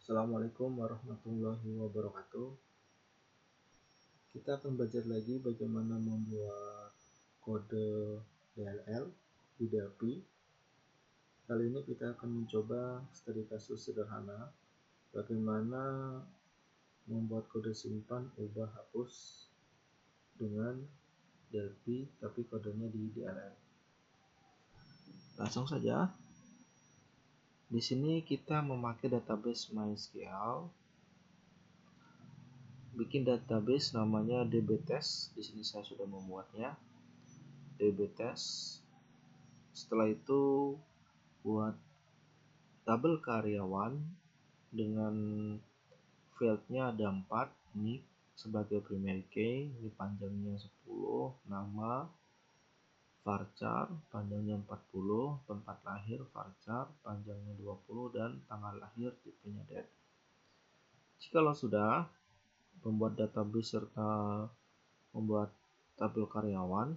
Assalamualaikum warahmatullahi wabarakatuh. Kita akan belajar lagi bagaimana membuat kode DLL di Delphi. Kali ini kita akan mencoba studi kasus sederhana bagaimana membuat kode simpan, ubah, hapus dengan Delphi tapi kodenya di DLL. Langsung saja. Di sini kita memakai database MySQL. Bikin database namanya dbtest. Di sini saya sudah membuatnya. dbtest. Setelah itu buat tabel karyawan dengan fieldnya ada 4, nick sebagai primary key, ini panjangnya 10, nama, varchar panjangnya 40, tempat lahir varchar panjangnya 20, dan tanggal lahir tipenya date. Jikalau sudah membuat database serta membuat tabel karyawan,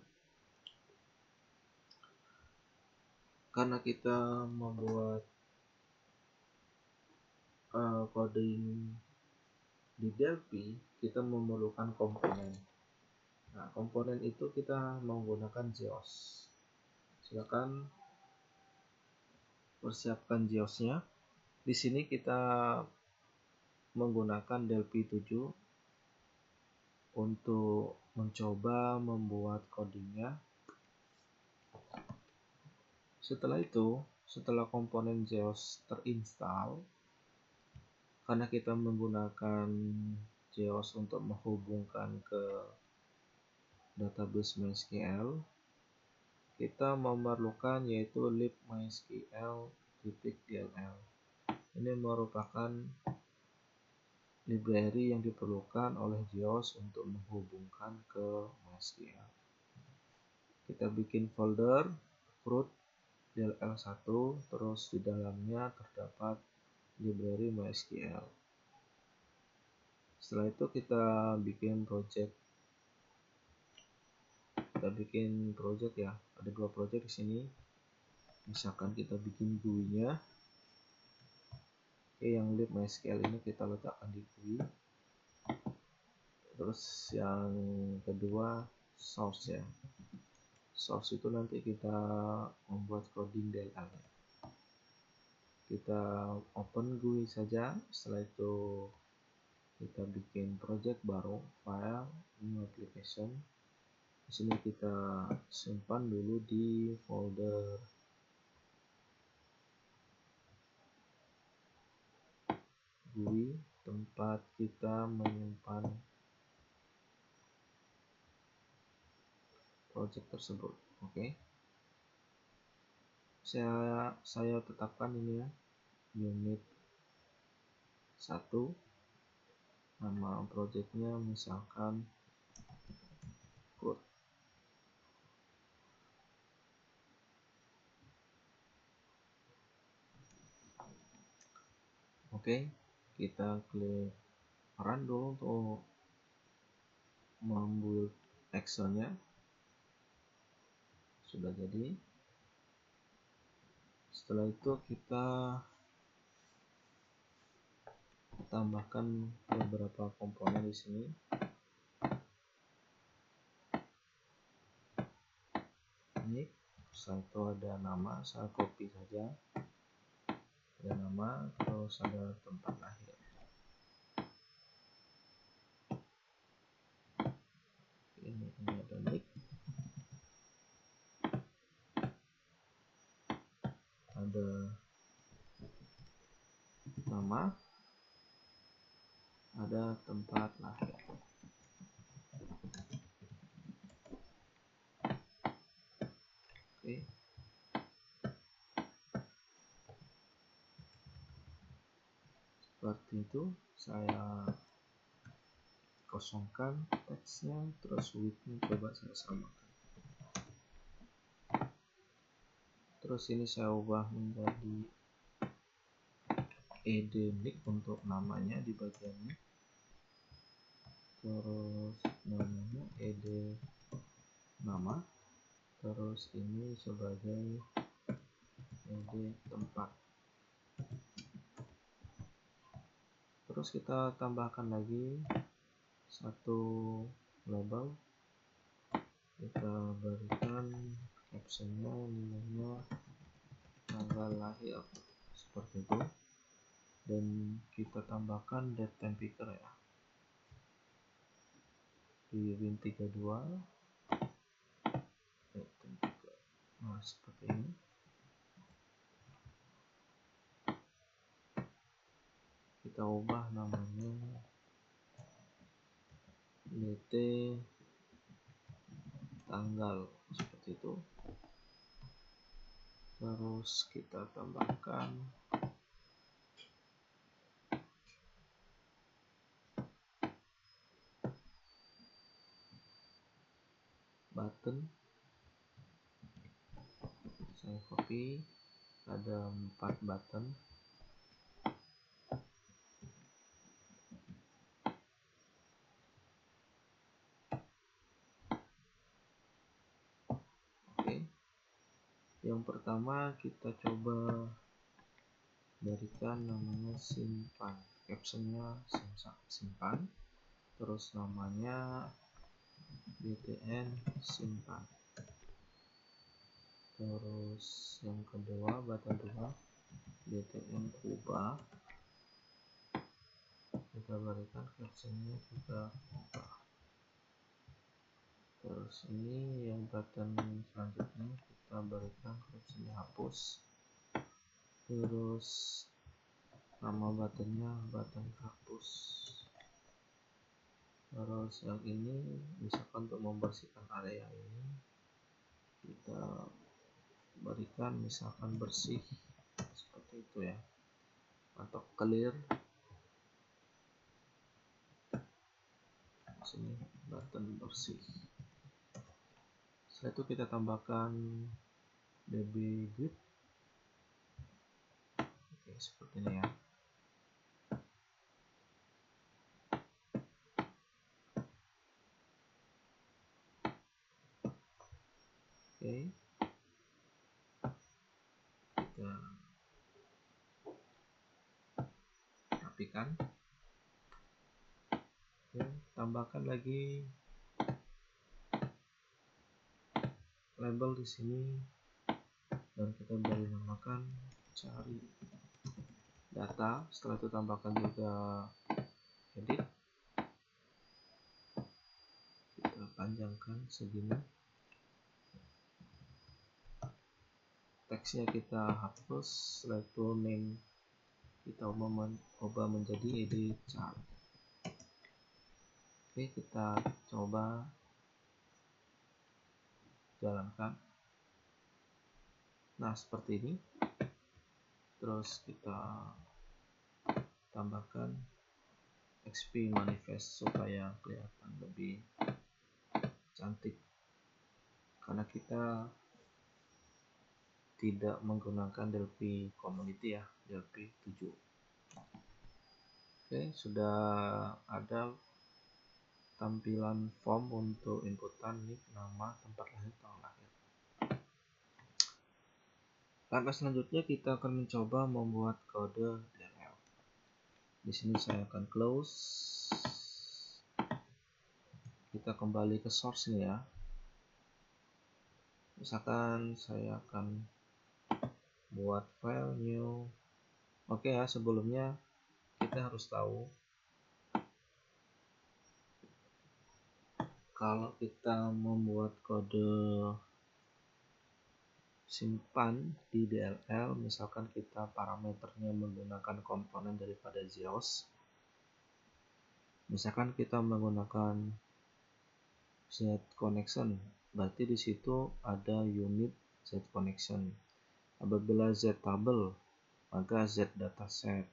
karena kita membuat coding di Delphi, kita memerlukan komponen. Nah, komponen itu kita menggunakan JAWS. Silakan persiapkan JAWS-nya. Di sini kita menggunakan Delphi 7 untuk mencoba membuat codingnya. Setelah itu, setelah komponen JAWS terinstall, karena kita menggunakan JAWS untuk menghubungkan ke database MySQL, kita memerlukan yaitu libmysql.dll. Ini merupakan library yang diperlukan oleh JAWS untuk menghubungkan ke MySQL. Kita bikin folder root dll1, terus di dalamnya terdapat library MySQL. Setelah itu kita bikin project. Ya, ada 2 project di sini. Misalkan kita bikin GUI-nya. Oke, yang libmysql ini kita letakkan di GUI. Terus yang kedua source ya. Source itu nanti kita membuat coding DLL. Kita open GUI saja. Setelah itu kita bikin project baru, file new application. Di sini kita simpan dulu di folder GUI, tempat kita menyimpan project tersebut. Oke. Saya tetapkan ini ya, unit 1. Nama projectnya misalkan code. Oke, kita klik run dulu untuk membuat actionnya. Sudah jadi. Setelah itu kita tambahkan beberapa komponen di sini. Nick, setelah itu ada nama, saya copy saja. Ada nama, terus ada tempat lahir. Ini ada nick, ada nama, ada tempat lahir. Oke. Seperti itu, saya kosongkan teksnya, terus width-nya coba saya samakan. Terus ini saya ubah menjadi id nick untuk namanya di bagian nick. Terus namanya id nama. Terus ini sebagai id tempat. Terus kita tambahkan lagi satu label, kita berikan captionnya nilainya tanggal lahir seperti itu, dan kita tambahkan date time picker ya di win32 date time picker. Nah seperti ini. Kita ubah namanya dt tanggal seperti itu. Terus kita tambahkan button, saya copy, ada 4 button. Oke, yang pertama kita coba berikan namanya simpan, captionnya simpan, terus namanya btn simpan. Terus yang kedua button 2 btn ubah, kita berikan captionnya juga ubah. Terus ini yang button selanjutnya kita berikan captionnya hapus, terus nama buttonnya button hapus. Terus yang ini misalkan untuk membersihkan area ini kita berikan misalkan bersih seperti itu ya, atau clear. Sini button bersih. Setelah itu kita tambahkan db grid. Oke, seperti ini ya. Oke, kita rapikan. Oke, tambahkan lagi label di sini dan kita beri namakan cari data. Setelah itu tambahkan juga edit, kita panjangkan segini, teksnya kita hapus. Setelah itu name kita ubah menjadi edit chart. Oke, kita coba jalankan. Nah seperti ini. Terus kita tambahkan XP manifest supaya kelihatan lebih cantik, karena kita tidak menggunakan Delphi Community ya, Delphi 7. Oke, sudah ada tampilan form untuk inputan nick, nama, tempat lahir, tanggal lahir. Langkah selanjutnya kita akan mencoba membuat kode DLL. Di sini saya akan close. Kita kembali ke source nih ya. Misalkan saya akan buat file new. Oke ya, sebelumnya kita harus tahu kalau kita membuat kode simpan di DLL, misalkan kita parameternya menggunakan komponen daripada Zeus. Misalkan kita menggunakan Z connection, berarti di situ ada unit Z connection. Apabila Z table, maka Z dataset,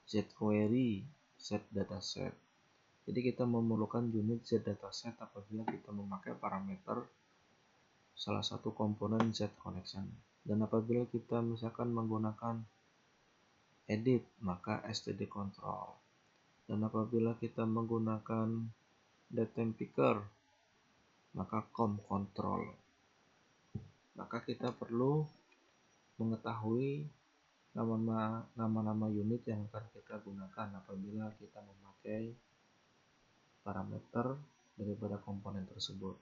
Z query, Z dataset. Jadi kita memerlukan unit Z dataset apabila kita memakai parameter salah satu komponen Z connection. Dan apabila kita misalkan menggunakan edit, maka std control. Dan apabila kita menggunakan datetime picker, maka com control. Maka kita perlu mengetahui nama-nama unit yang akan kita gunakan apabila kita memakai parameter daripada komponen tersebut.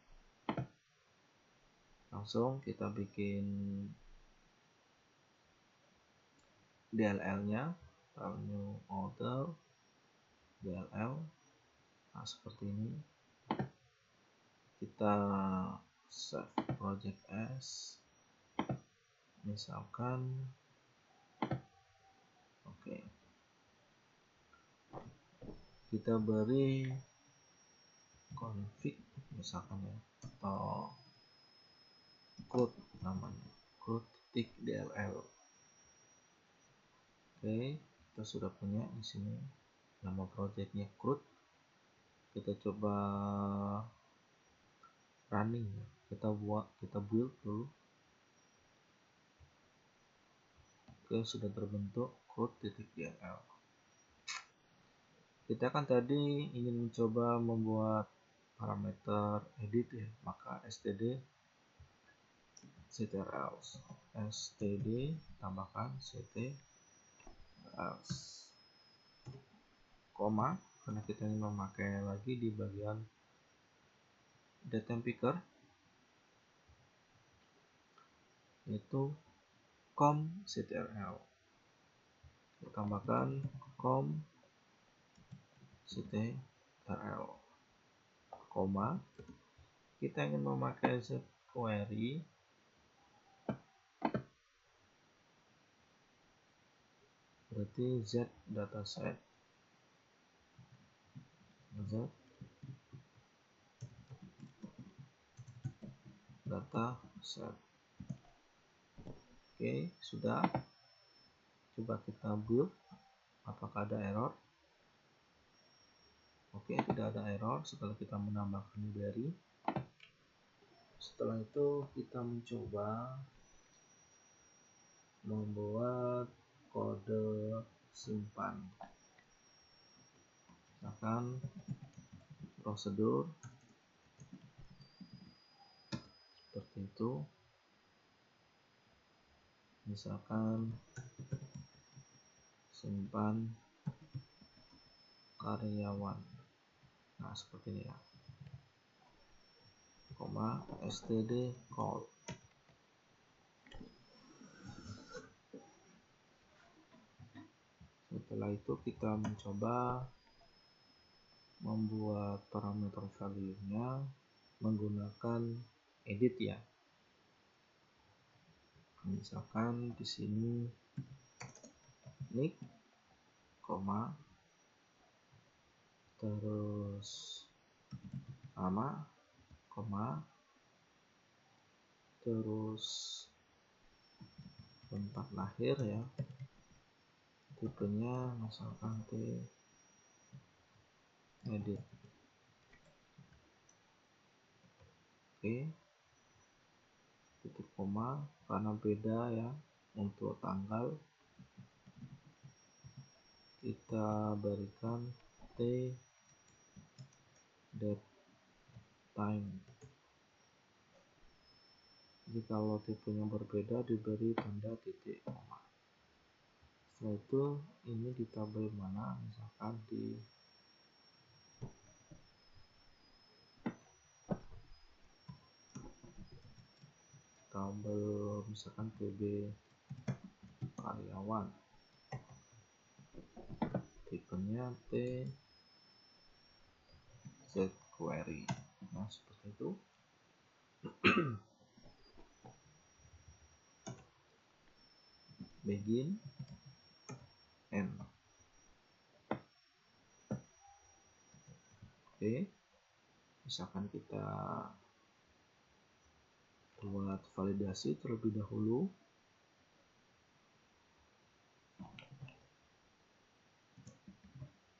Langsung kita bikin DLL-nya, file new order DLL. Nah, seperti ini. Kita save project as, misalkan oke. Kita beri config misalkan ya, atau CRUD namanya, CRUD.dll. Oke, kita sudah punya di sini nama projectnya CRUD. Kita coba running, kita build dulu. Oke, sudah terbentuk CRUD.dll. Kita kan tadi ingin mencoba membuat parameter edit ya, maka std ctrls, std tambahkan ctrls, koma, karena kita ingin memakai lagi di bagian datetime picker, yaitu com ctrl. Kita tambahkan com ctrl, koma, kita ingin memakai query, berarti z dataset, z dataset. Oke, sudah. Coba kita build, apakah ada error? Oke, tidak ada error setelah kita menambahkan library. Setelah itu kita mencoba membuat kode simpan. Misalkan prosedur seperti itu. Misalkan simpan karyawan. Nah, seperti ini ya. Koma std call. Setelah itu kita mencoba membuat parameter value-nya menggunakan edit ya. Misalkan di sini nick, koma, terus nama, koma, terus tempat lahir ya, tipenya misalkan edit. Oke, titik koma karena beda ya. Untuk tanggal kita berikan date time. Jadi kalau tipenya berbeda diberi tanda titik koma. Setelah itu ini di tabel mana, misalkan di tabel misalkan TB karyawan, tipenya z query. Nah, seperti itu. Begin end. Oke, misalkan kita buat validasi terlebih dahulu.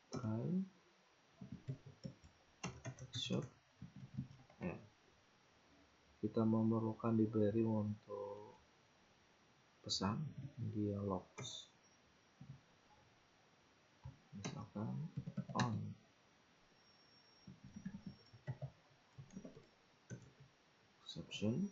Try shop end. Kita memerlukan library untuk pesan dialogs, misalkan on. Exception.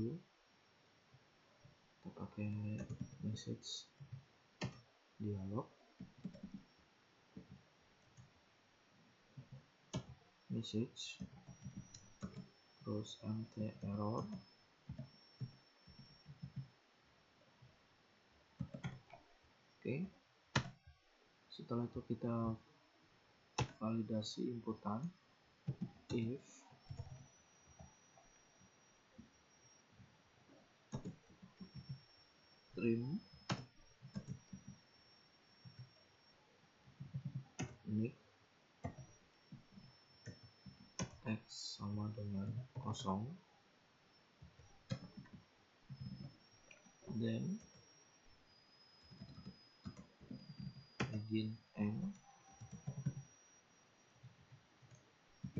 dulu, kita pakai message dialog, message, terus mt error. Oke, setelah itu kita validasi inputan. If trim nick x sama dengan 0, then begin and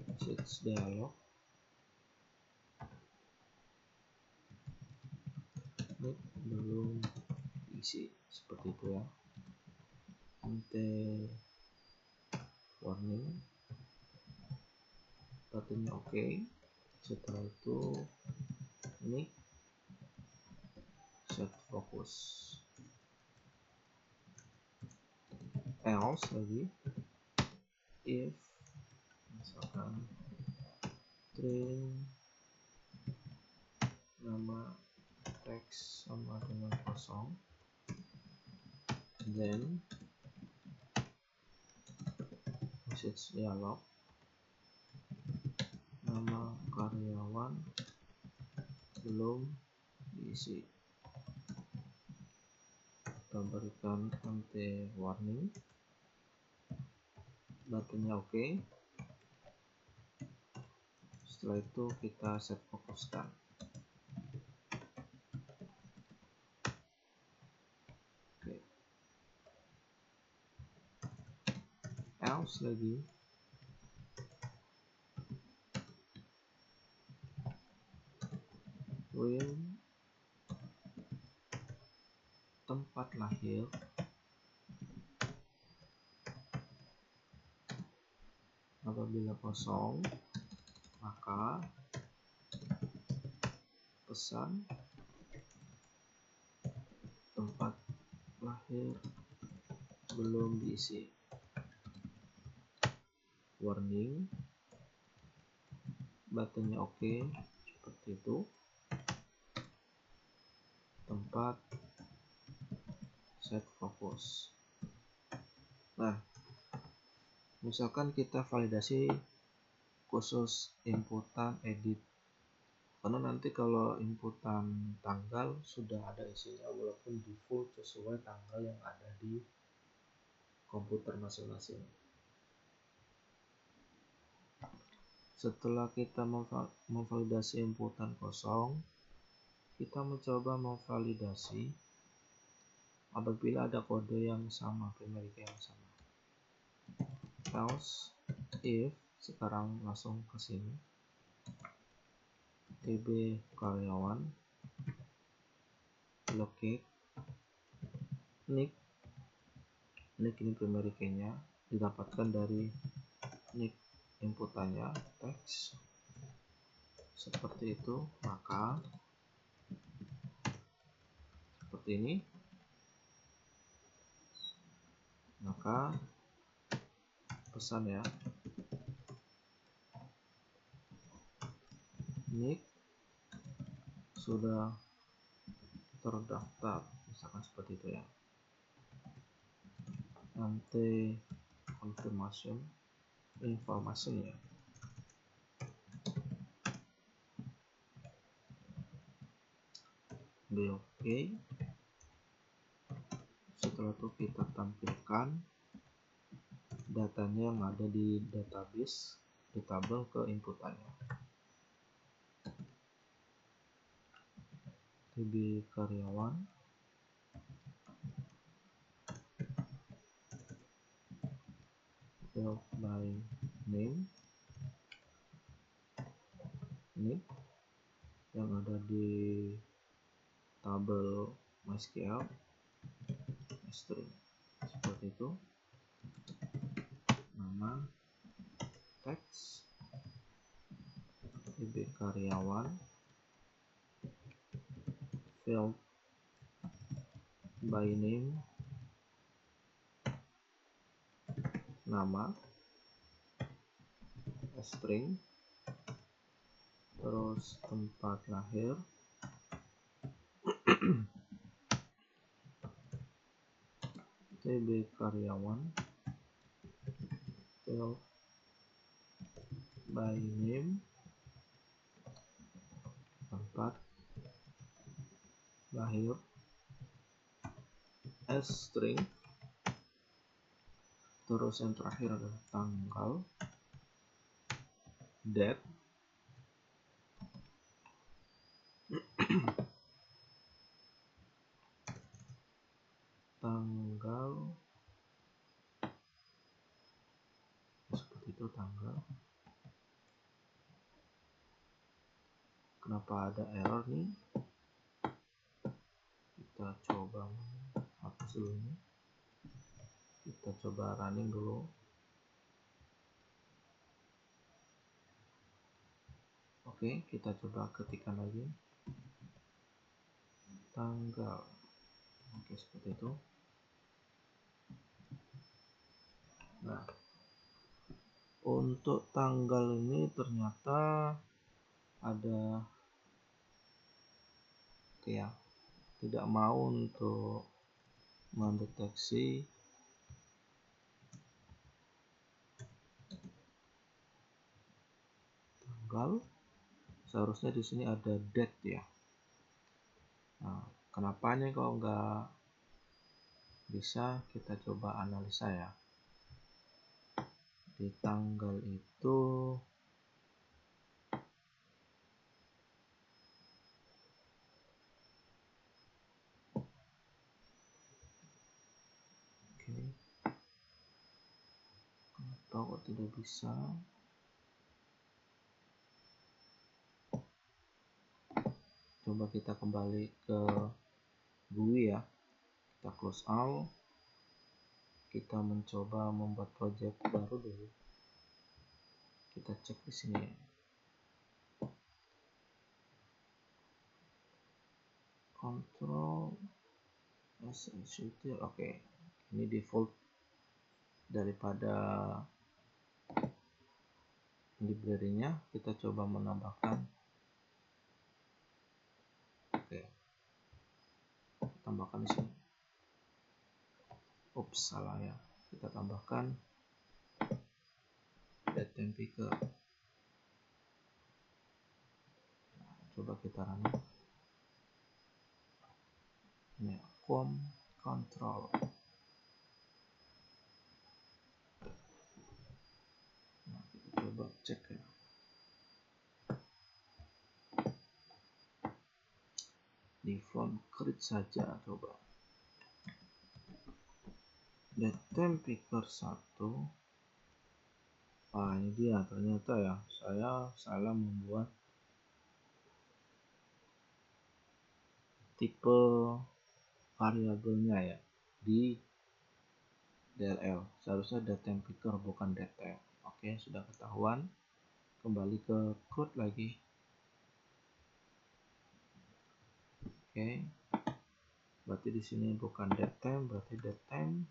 message dialog, nick belum diisi, seperti itu ya. Ante warning, buttonnya oke. Setelah itu nick set focus, else lagi if misalkan string nama teks sama dengan 0, then message dialog, nama karyawan belum diisi, kita berikan ante warning, buttonnya oke. Setelah itu kita set fokuskan. Oke. Else lagi will tempat lahir apabila kosong, maka pesan tempat lahir belum diisi, warning, buttonnya oke, seperti itu, tempat set fokus. Nah, misalkan kita validasi khusus inputan edit, karena nanti kalau inputan tanggal sudah ada isinya walaupun default sesuai tanggal yang ada di komputer masing-masing. Setelah kita memvalidasi inputan kosong, kita mencoba memvalidasi apabila ada kode yang sama, primary key yang sama. Else if, sekarang langsung ke sini, tb karyawan, locate nick ini primary key-nya didapatkan dari nick inputannya teks, seperti itu, maka seperti ini, maka pesan ya, nick sudah terdaftar, misalkan seperti itu ya. Nanti confirmation information ya. Oke. Setelah itu kita tampilkan datanya yang ada di database, di tabel ke inputannya. tb karyawan, field by name, nick yang ada di tabel MySQL, string, seperti itu, nama teks tb karyawan, field by name, nama, string, terus tempat lahir, TB karyawan, field by name, tempat lahir, string, terus yang terakhir adalah tanggal, date, tanggal, seperti itu tanggal. Kenapa ada error nih? Kita coba hapus dulu nih. Kita coba running dulu. Oke, kita coba ketikkan lagi tanggal. Oke, seperti itu. Nah, untuk tanggal ini ternyata ada ya, tidak mau untuk mendeteksi tanggal. Seharusnya di sini ada date ya. Nah, kenapa nih kalau nggak bisa? Kita coba analisa ya. Di tanggal itu kenapa kok tidak bisa? Coba kita kembali ke GUI ya. Kita close out. Kita mencoba membuat project baru dulu. Kita cek di sini. Control as executed. Oke. Ini default daripada library-nya. Kita coba menambahkan. Oke. Tambahkan di sini. Ups, salah ya. Kita tambahkan date picker. Nah, coba kita running. Ini control. Nah, kita coba cek ya. Di front create saja coba. Date picker 1. Ini dia ternyata ya, saya salah membuat tipe variabelnya ya di DLL. Seharusnya date picker bukan detail. Oke, sudah ketahuan. Kembali ke code lagi. Oke. Berarti di sini bukan date, berarti date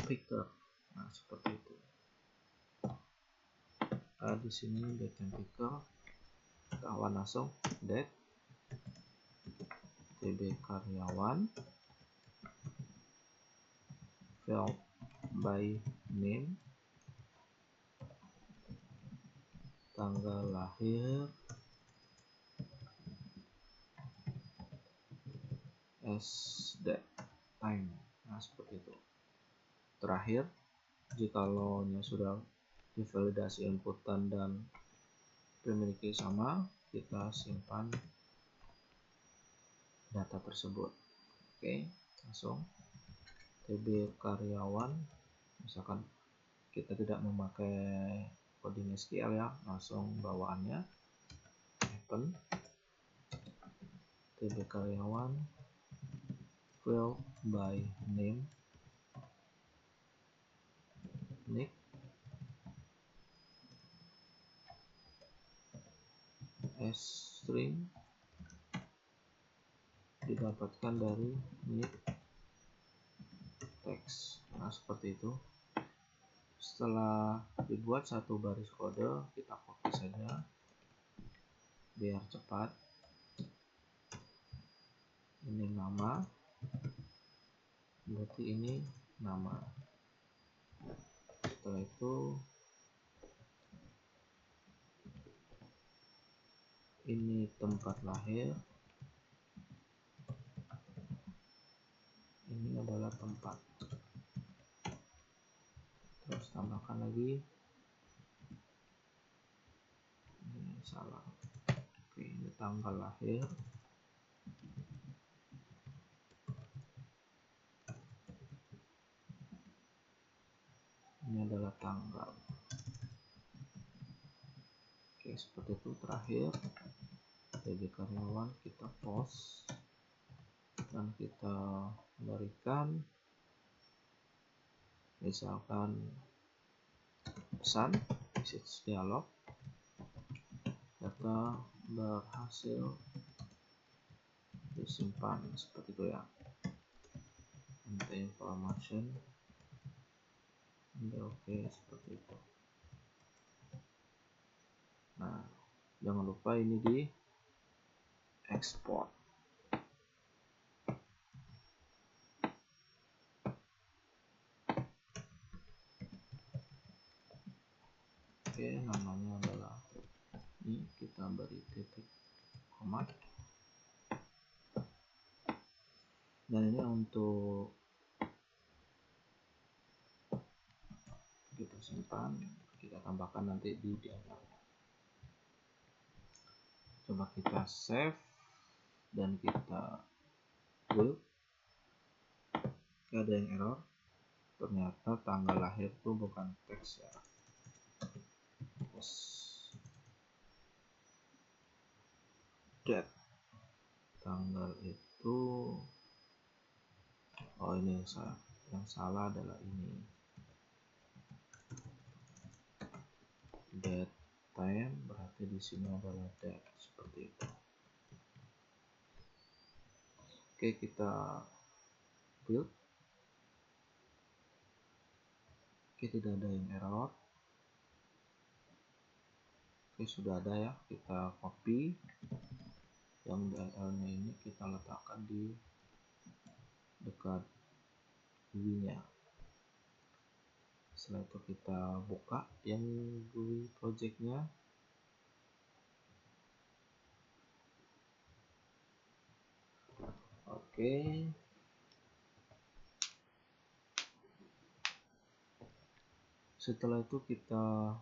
picker. Nah, seperti itu. Di sini date picker. Ketahuan langsung date TB karyawan, field by name, tanggal lahir, date time. Nah, seperti itu. Terakhir, jikalau sudah divalidasi inputan dan memiliki sama, kita simpan data tersebut. Oke, langsung TB karyawan. Misalkan kita tidak memakai coding SQL ya, langsung bawaannya open TB karyawan, field by name, nick, string, didapatkan dari init text. Nah, seperti itu. Setelah dibuat satu baris kode, kita copy saja biar cepat. Ini nama, berarti ini nama. Setelah itu ini tempat lahir, ini adalah tempat. Terus tambahkan lagi, ini salah. Oke, ini tanggal lahir, ini adalah tanggal. Oke, seperti itu. Terakhir, bagi karyawan kita post dan kita berikan misalkan pesan, message dialog, data berhasil disimpan, seperti itu ya. Minta information, ini oke, seperti itu. Nah, jangan lupa ini di export. Oke, namanya adalah ini, kita beri titik koma. Dan ini untuk kita simpan, kita tambahkan nanti di dialog. Coba kita save dan kita build. Gak ada yang error. Ternyata tanggal lahir itu bukan teks ya. Yes. Date. Tanggal itu, oh ini yang salah adalah ini. Date time, berarti di sini adalah date, seperti itu. Oke, kita build. Oke, tidak ada yang error. Oke, sudah ada ya. Kita copy yang URL-nya ini, kita letakkan di dekat GUI-nya. Setelah itu kita buka yang GUI project-nya. Oke. Setelah itu kita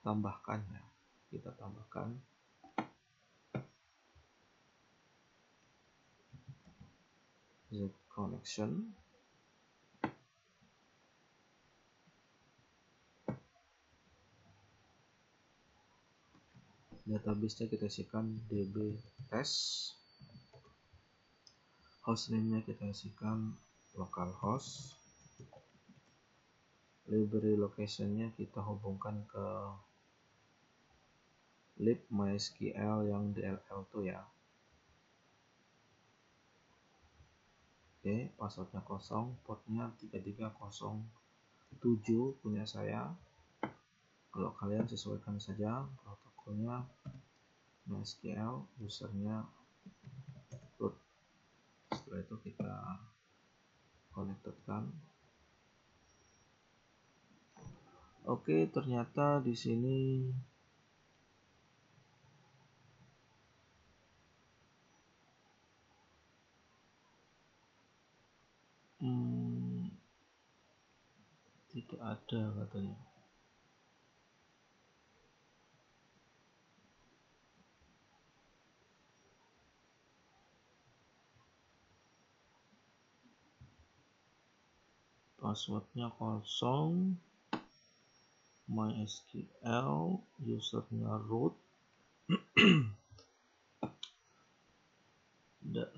tambahkan ya. Kita tambahkan Z connection. Database-nya kita isikan db test. Hostname-nya kita isikan localhost. Library location-nya kita hubungkan ke libmysql yang DLL2 ya. Oke, passwordnya kosong, portnya 3307 punya saya. Kalau kalian sesuaikan saja protokolnya MySQL, usernya root. Setelah itu kita connectedkan. Oke, ternyata di sini tidak ada katanya. Passwordnya kosong, MySQL, usernya root,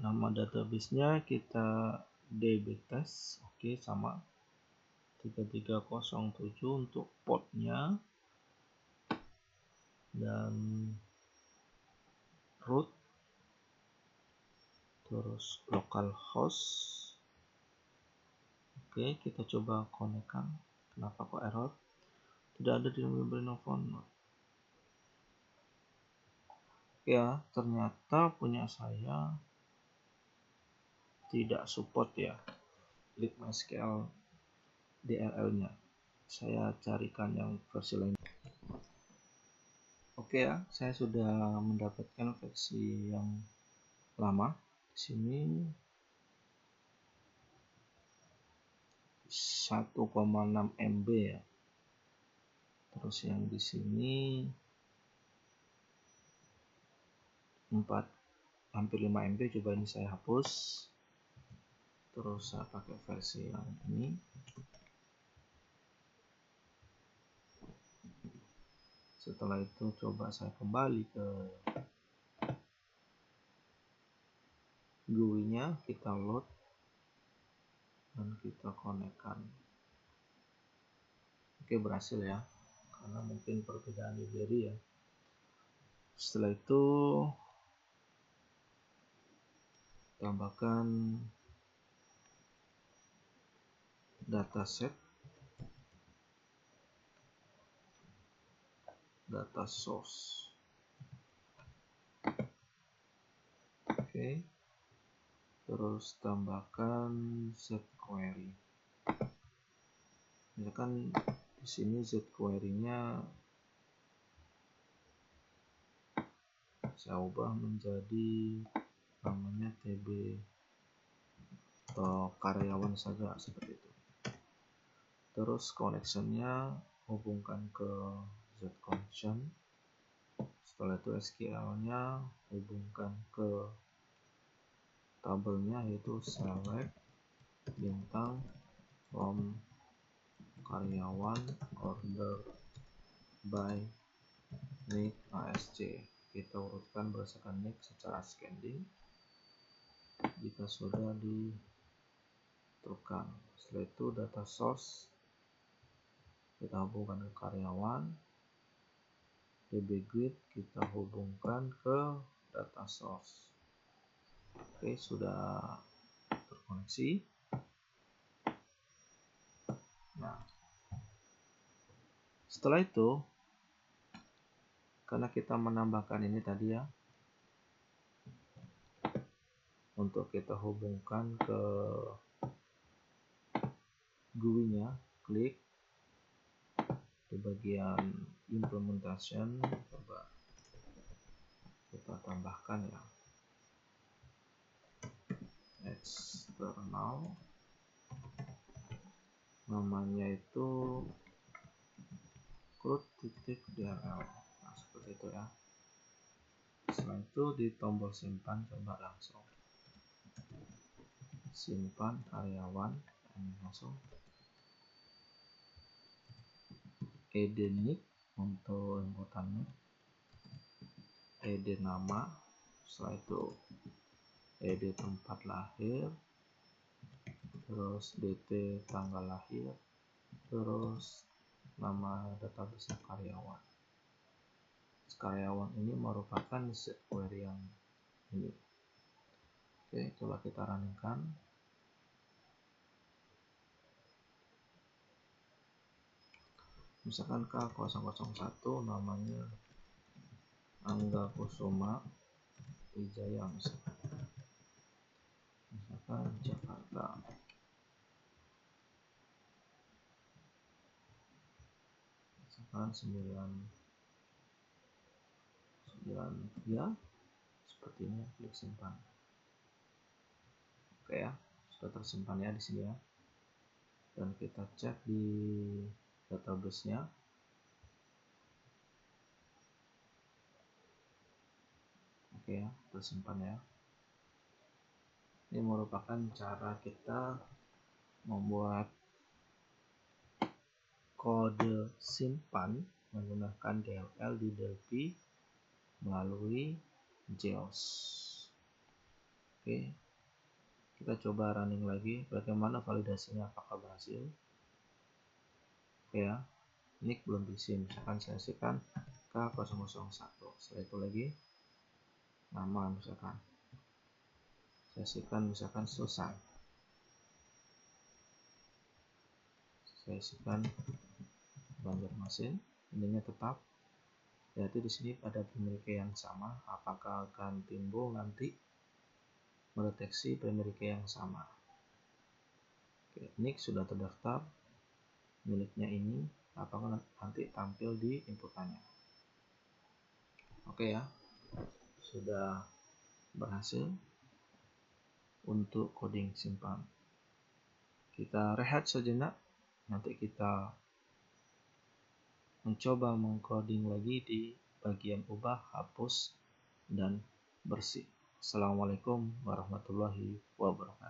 nama database-nya kita dbtest, oke, sama 3307 untuk portnya, dan root terus localhost. Oke, kita coba konekkan. Kenapa kok error? Tidak ada di membrane phone. Ya, ternyata punya saya tidak support ya libmysql DLL-nya. Saya carikan yang versi lain. Oke ya, saya sudah mendapatkan versi yang lama. Di sini 1,6 MB ya. Terus yang di sini 4 hampir 5 MB. Coba ini saya hapus. Terus saya pakai versi yang ini. Setelah itu coba saya kembali ke GUI-nya, kita load dan kita konekkan. Oke, berhasil ya, karena mungkin perbedaan library ya. Setelah itu tambahkan dataset, data source. Oke, terus tambahkan zQuery. Misalkan di sini zQuery-nya saya ubah menjadi namanya TB atau karyawan saja seperti itu. Terus connection-nya hubungkan ke zconnection. Setelah itu SQL-nya hubungkan ke tabelnya, yaitu select bintang from karyawan order by nick ASC. Kita urutkan berdasarkan nick secara ascending jika sudah ditentukan. Setelah itu data source kita hubungkan ke karyawan, dbgrid kita hubungkan ke data source. Oke, sudah terkoneksi. Nah, setelah itu karena kita menambahkan ini tadi ya, untuk kita hubungkan ke GUI-nya, klik di bagian implementation, coba kita tambahkan ya eksternal, namanya itu CRUD.dll. Nah, seperti itu ya. Setelah itu di tombol simpan, coba langsung simpan karyawan dan langsung ed nick untuk inputannya, ed nama, setelah itu ed tempat lahir, terus dt tanggal lahir, terus nama database karyawan. Karyawan ini merupakan query yang ini. Oke, coba kita running-kan. Misalkan K001 namanya Angga Kusuma Wijaya, misalkan Jakarta. Misalkan 9 seperti ini, klik simpan. Oke ya, sudah tersimpan ya di sini ya. Dan kita cek di database-nya. Oke ya, tersimpan ya. Ini merupakan cara kita membuat kode simpan menggunakan DLL di Delphi melalui JAWS. Oke, kita coba running lagi, bagaimana validasinya, apakah berhasil. Oke ya, nick belum diisi, misalkan saya isikan K001. Setelah itu lagi nama, misalkan Saya isikan misalkan selesai. Saya isikan Banjarmasin, ininya tetap. Berarti di sini pada primary key yang sama, apakah akan timbul nanti mendeteksi primary key yang sama. Oke, NIK sudah terdaftar, miliknya ini, apakah nanti tampil di inputannya. Oke ya, sudah berhasil untuk coding simpan. Kita rehat sejenak, nanti kita mencoba mengcoding lagi di bagian ubah, hapus, dan bersih. Assalamualaikum warahmatullahi wabarakatuh.